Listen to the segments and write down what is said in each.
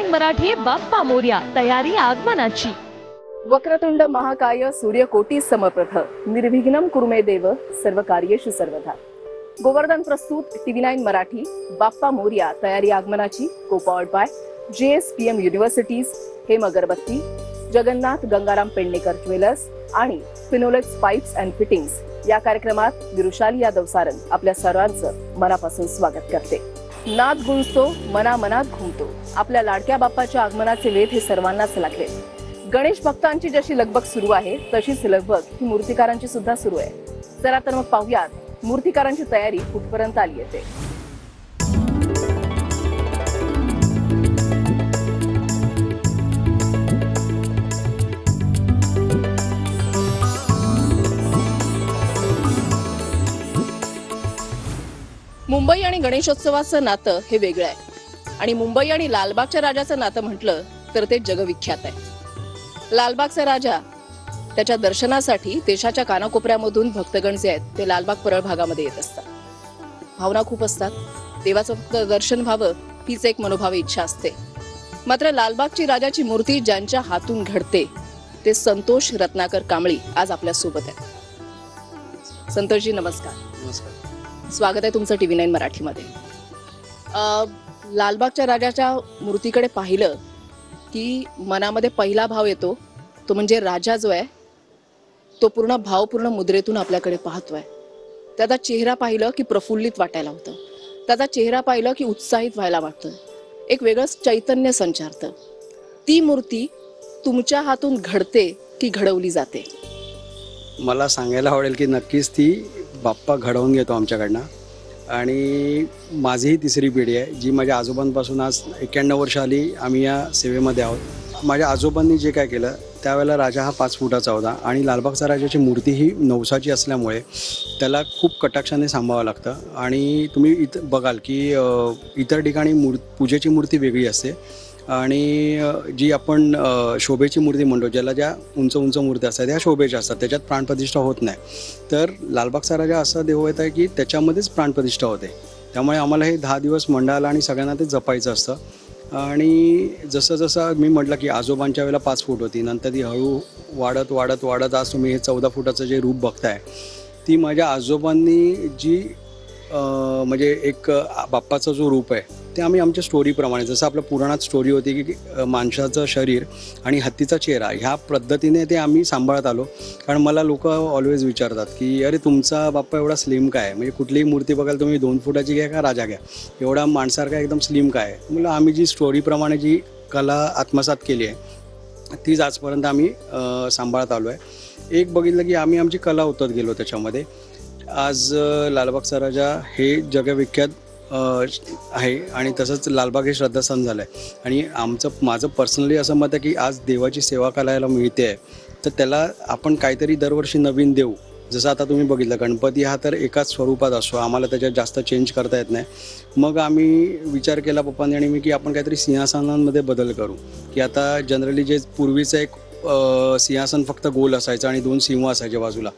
मराठी बाप्पा मोरया तयारी आगमनाची। वक्रतुंड महाकाय सूर्यकोटी समप्रभ निर्विघ्नं कुरु मे देव सर्व कार्येषु सर्वदा। गोवर्धन प्रस्तुत TV9 मराठी बाप्पा मोरया तयारी आगमनाची को पॉवर्ड बाय JSPM युनिव्हर्सिटीज, हेम अगरबत्ती, जगन्नाथ गंगाराम पेडणेकर ज्वेलर्स आणि फिनोलेक्स पाइप्स अँड फिटिंग्स या कार्यक्रमात विरुशाली यादव सारंग आपल्या सर्वांचं मनापासून स्वागत करते। नाद गुंजतो, मनामनात घुमतो, आपल्या लाडक्या बाप्पाच्या आगमनाचे वेध हे सर्वांनाच लागले। गणेश भक्तांची जशी लगबग सुरू आहे तशीच लगबग ही मूर्तिकारांची सुद्धा सुरू आहे। चला तर मग पाहूयात मूर्तिकारांची तयारी कुठपर्यंत आली आहे ते। मुंबई आणि गणेशोत्सवाचं नातं हे वेगळं आहे आणि मुंबई आणि लालबागच्या राजाचं नातं म्हटलं तर ते जगविख्यात आहे। लालबागचा राजा त्याच्या दर्शनासाठी देशाच्या कानाकोपऱ्यामधून भक्तगण जे आहेत ते लालबाग परळ भागामध्ये येत असतात। भावना खूप असतात, देवाचं फक्त दर्शन व्हावं हीच एक मनोभावी इच्छा असते। मात्र लालबागची राजाची मूर्ती ज्यांच्या हातून घडते ते संतोष रत्नाकर कांबळी आज आपल्या सोबत आहेत। संतोषजी नमस्कार। नमस्कार, स्वागत आहे तुमचं TV9 मराठीमध्ये। लालबागच्या राजाच्या मूर्तीकडे पाहिलं की मनामध्ये पहिला भाव येतो तो म्हणजे राजा जो आहे तो पूर्ण भावपूर्ण मुद्रेतून आपल्याकडे पाहतोय। त्याचा चेहरा पाहिलं की प्रफुल्लित वाटायला होतं, त्याचा चेहरा पाहिलं की उत्साहित व्हायला वाटतं, एक वेगळंच चैतन्य संचारतं। ती मूर्ती तुमच्या हातून घडते की घडवली जाते? मला सांगायला आवडेल की नक्कीच ती बाप्पा घडवून घेतो आमच्याकडनं। आणि माझीही तिसरी पिढी आहे जी माझ्या आजोबांपासून आज 91 वर्ष आली आम्ही या सेवेमध्ये आहोत। माझ्या आजोबांनी जे काय केलं त्यावेळेला राजा हा 5 फुटाचा होता आणि लालबागचा राजाची मूर्ती ही नवसाची असल्यामुळे त्याला खूप कटाक्षाने सांभाळावं लागतं। आणि तुम्ही बघाल की इतर ठिकाणी पूजेची मूर्ती वेगळी असते आणि जी आपण शोभेची मूर्ती म्हणतो, ज्याला ज्या उंच उंच मूर्त्या असतात त्या शोभेच्या असतात, त्याच्यात प्राणप्रतिष्ठा होत नाही। तर लालबागचा राजा असा देवत आहे की त्याच्यामध्येच प्राणप्रतिष्ठा होते। त्यामुळे आम्हाला हे 10 दिवस मंडळाला आणि सगळ्यांना ते जपायचं असतं। आणि जसं जसं मी म्हटलं की आजोबांच्या वेळेला 5 फूट होती, नंतर ती हळू वाढत वाढत वाढत आज तुम्ही हे 14 फुटाचं जे रूप बघताय ती माझ्या आजोबांनी जी म्हणजे एक बाप्पाचा जो रूप आहे ते आम्ही आमच्या स्टोरीप्रमाणे, जसं आपल्या पुराणात स्टोरी होती की माणसाचं शरीर आणि हत्तीचा चेहरा ह्या पद्धतीने ते आम्ही सांभाळत आलो। कारण मला लोक ऑलवेज विचारतात की अरे तुमचा बाप्पा एवढा स्लिम काय, म्हणजे कुठलीही मूर्ती बघाल तुम्ही 2 फुटाची घ्या का राजा घ्या, एवढा माणसारखा एकदम स्लिम काय? मला आम्ही जी स्टोरीप्रमाणे जी कला आत्मसात केली आहे तीच आजपर्यंत आम्ही सांभाळत आलो आहे। एक बघितलं की आम्ही आमची कला उतरत गेलो त्याच्यामध्ये। आज लालबागचा राजा हे जगविख्यात आहे आणि तसंच लालबाग हे श्रद्धास्थान झालं आहे। आणि माझं पर्सनली असं मत आहे की आज देवाची सेवा करायला मिळते आहे तर त्याला आपण काहीतरी दरवर्षी नवीन देऊ। जसं आता तुम्ही बघितलं गणपती हा तर एकाच स्वरूपात असतो, आम्हाला त्याच्यात जास्त चेंज करता येत नाही। मग आम्ही विचार केला पप्पांनी आणि मी की आपण काहीतरी सिंहासनांमध्ये बदल करू। की आता जनरली जे पूर्वीचं एक सिंहासन फक्त गोल असायचं आणि 2 सिंह असायचे बाजूला,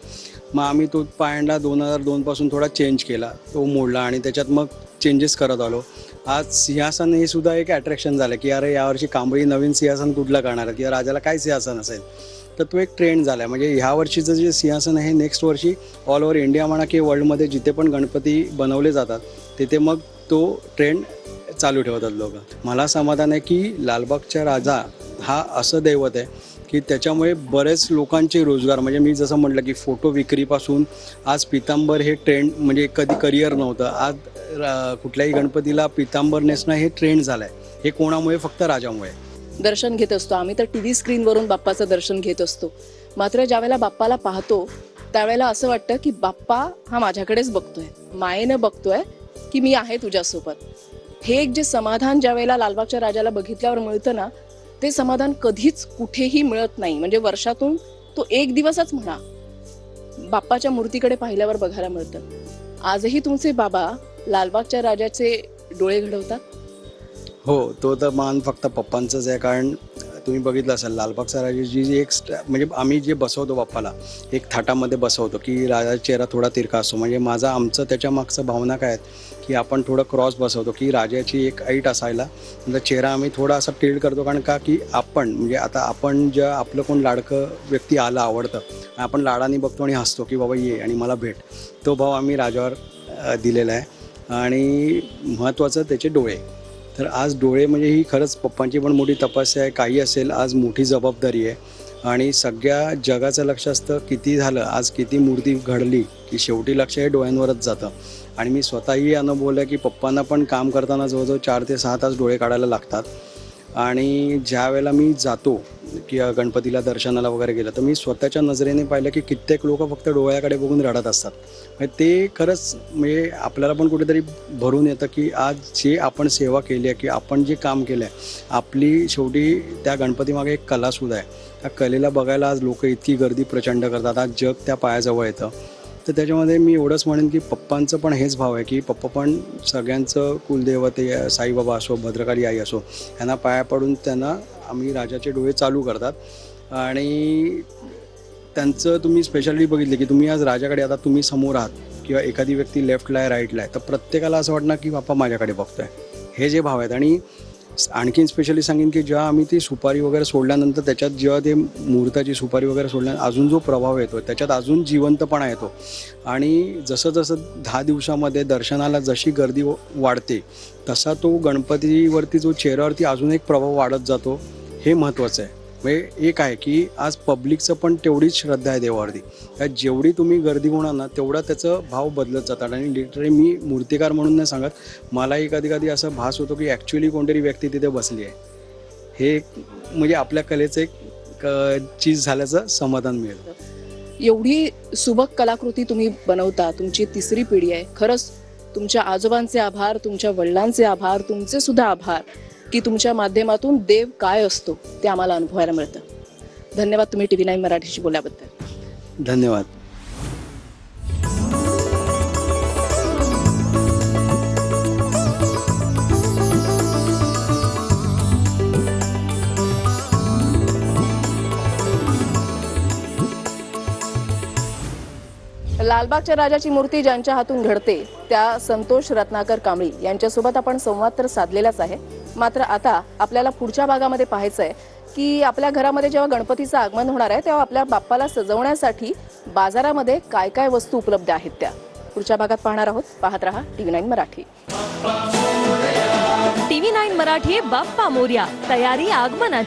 मग आम्ही तो पायंडा 2002 पासून थोडा चेंज केला, तो मोडला आणि त्याच्यात मग चेंजेस करत आलो। आज सिंहासन हे सुद्धा एक अट्रॅक्शन झालं की अरे यावर्षी कांबळी नवीन सिंहासन कुठलं करणार किंवा राजाला काय सिंहासन असेल, तर तो एक ट्रेंड झाला आहे। म्हणजे ह्या वर्षीचं जे सिंहासन आहे नेक्स्ट वर्षी ऑल ओव्हर इंडिया म्हणा की वर्ल्डमध्ये जिथे पण गणपती बनवले जातात तिथे मग तो ट्रेंड चालू ठेवतात लोक। मला समाधान आहे की लालबागचा राजा हा असं दैवत आहे की त्याच्यामुळे बरेच लोकांचे रोजगार, म्हणजे मी जसं म्हटलं की फोटो विक्रीपासून आज पितांबर हे ट्रेंड, म्हणजे कधी करिअर नव्हतं, आज कुठल्याही गणपतीला पितांबर नेसणं हे ट्रेंड झालं आहे। हे कोणामुळे? फक्त राजामुळे। दर्शन घेत असतो आम्ही तर TV स्क्रीनवरून बाप्पाचं दर्शन घेत असतो, मात्र ज्यावेळेला बाप्पाला पाहतो त्यावेळेला असं वाटतं की बाप्पा हा माझ्याकडेच बघतोय, मायेनं बघतोय की मी आहे तुझ्यासोबत। हे एक जे समाधान ज्यावेळेला लालबागच्या राजाला बघितल्यावर मिळतं ना, ते समाधान कधीच कुठेही मिळत नाही। म्हणजे वर्षातून तो एक दिवसच म्हणा बाप्पाच्या मूर्तीकडे पाहिल्यावर बघायला मिळतं। आजही तुमचे बाबा लालबागच्या राजाचे डोळे घडवतात? हो, तो तर मान फक्त पप्पांचंच आहे। कारण तुम्ही बघितलं असेल लालबागचा राजाची जी एक म्हणजे आम्ही जे बसवतो बाप्पाला एक थाटामध्ये बसवतो की राजाचा चेहरा थोडा तिरका असतो, म्हणजे आमचं त्याच्या मागचं भावना काय आहेत की आपण थोडं क्रॉस बसवतो की राजाची एक ऐट असायला, नंतर चेहरा आम्ही थोडा असा टिल्ड करतो, कारण का की आपण म्हणजे आता आपण ज्या आपलं कोण लाडकं व्यक्ती आलं आवडतं, आपण लाडाने बघतो आणि हसतो की बाबा ये आणि मला भेट, तो भाव आम्ही राजावर दिलेला आहे. आणि महत्त्वाचं त्याचे डोळे. तर आज डोळे म्हणजे ही खरंच पप्पांची पण मोठी तपस्या आहे. काही असेल आज मोठी जबाबदारी आहे आणि सगळ्या जगाचं लक्ष असतं किती झालं, आज किती मूर्ती घडली, की शेवटी लक्ष हे डोळ्यांवरच जातं. आणि मी स्वतःही अनुभवलं की पप्पांना पण काम करताना जवळजवळ 4 ते 6 तास डोळे काढायला लागतात. आणि ज्या वेळेला मी जातो की गणपतीला दर्शनाला वगैरे गेलं, तर मी स्वतःच्या नजरेने पाहिलं की कित्येक लोक फक्त डोळ्याकडे बघून रडत असतात. म्हणजे ते खरंच म्हणजे आपल्याला पण कुठेतरी भरून येतं की आज जे आपण सेवा केली आहे, की आपण जे काम केलं आहे, आपली शेवटी त्या गणपतीमागे एक कलासुद्धा आहे. त्या कलेला बघायला आज लोक इतकी गर्दी प्रचंड करतात, आज जग त्या पायाजवळ येतं. तर त्याच्यामध्ये मी एवढंच म्हणेन की पप्पांचं पण हेच भाव आहे की पप्पा पण सगळ्यांचं कुलदेवते साईबाबा असो, भद्रकाली आई असो, यांना पाया पडून त्यांना आम्ही राजाचे डोळे चालू करतात. आणि त्यांचं तुम्ही स्पेशालिटी बघितली की तुम्ही आज राजाकडे आता तुम्ही समोर आहात किंवा एखादी व्यक्ती लेफ्टला आहे राईटला आहे, तर प्रत्येकाला असं वाटणार की बाप्पा माझ्याकडे बघतोय. हे जे भाव आहेत. आणि आणखीन स्पेशली सांगेन की जेव्हा आम्ही ती सुपारी वगैरे सोडल्यानंतर त्याच्यात जेव्हा ते मुहूर्ताची सुपारी वगैरे सोडल्यानंतर अजून जो प्रभाव येतो त्याच्यात अजून जिवंतपणा येतो. आणि जसं जसं 10 दिवसामध्ये दर्शनाला जशी गर्दी वाढते तसा तो गणपतीवरती जो चेहऱ्यावरती अजून एक प्रभाव वाढत जातो. हे महत्त्वाचं आहे. म्हणजे एक आहे की आज पब्लिकचं पण तेवढीच श्रद्धा आहे देवावरती. त्यात जेवढी तुम्ही गर्दी होणार ना तेवढा त्याचं भाव बदलत जातात. आणि लिटरली मी मूर्तिकार म्हणून नाही सांगत, मलाही कधी कधी असं भास होतो की ॲक्च्युली कोणतरी व्यक्ती तिथे बसली आहे. हे म्हणजे आपल्या कलेचं एक चीज झाल्याचं समाधान मिळेल. एवढी सुबक कलाकृती तुम्ही बनवता, तुमची तिसरी पिढी आहे. खरंच तुमच्या आजोबांचे आभार, तुमच्या वडिलांचे आभार, तुमचे सुद्धा आभार की तुमच्या माध्यमातून देव काय असतो ते आम्हाला अनुभवायला मिळतं. धन्यवाद तुम्ही TV9 मराठीशी बोलल्याबद्दल. धन्यवाद. लालबागच्या राजाची मूर्ती ज्यांच्या हातून घडते त्या संतोष रत्नाकर कांबळी यांच्यासोबत आपण संवाद तर साधलेलाच आहे. मात्र आता आपल्याला पुढच्या भागामध्ये पाहायचं आहे की आपल्या घरामध्ये जेव्हा गणपतीचं आगमन होणार आहे तेव्हा आपल्या बाप्पाला सजवण्यासाठी बाजारामध्ये काय काय वस्तू उपलब्ध आहेत त्या पुढच्या भागात पाहणार आहोत. पाहत रहा TV9 मराठी. TV9 मराठी बाप्पा मोरया, तयारी आगमनाची.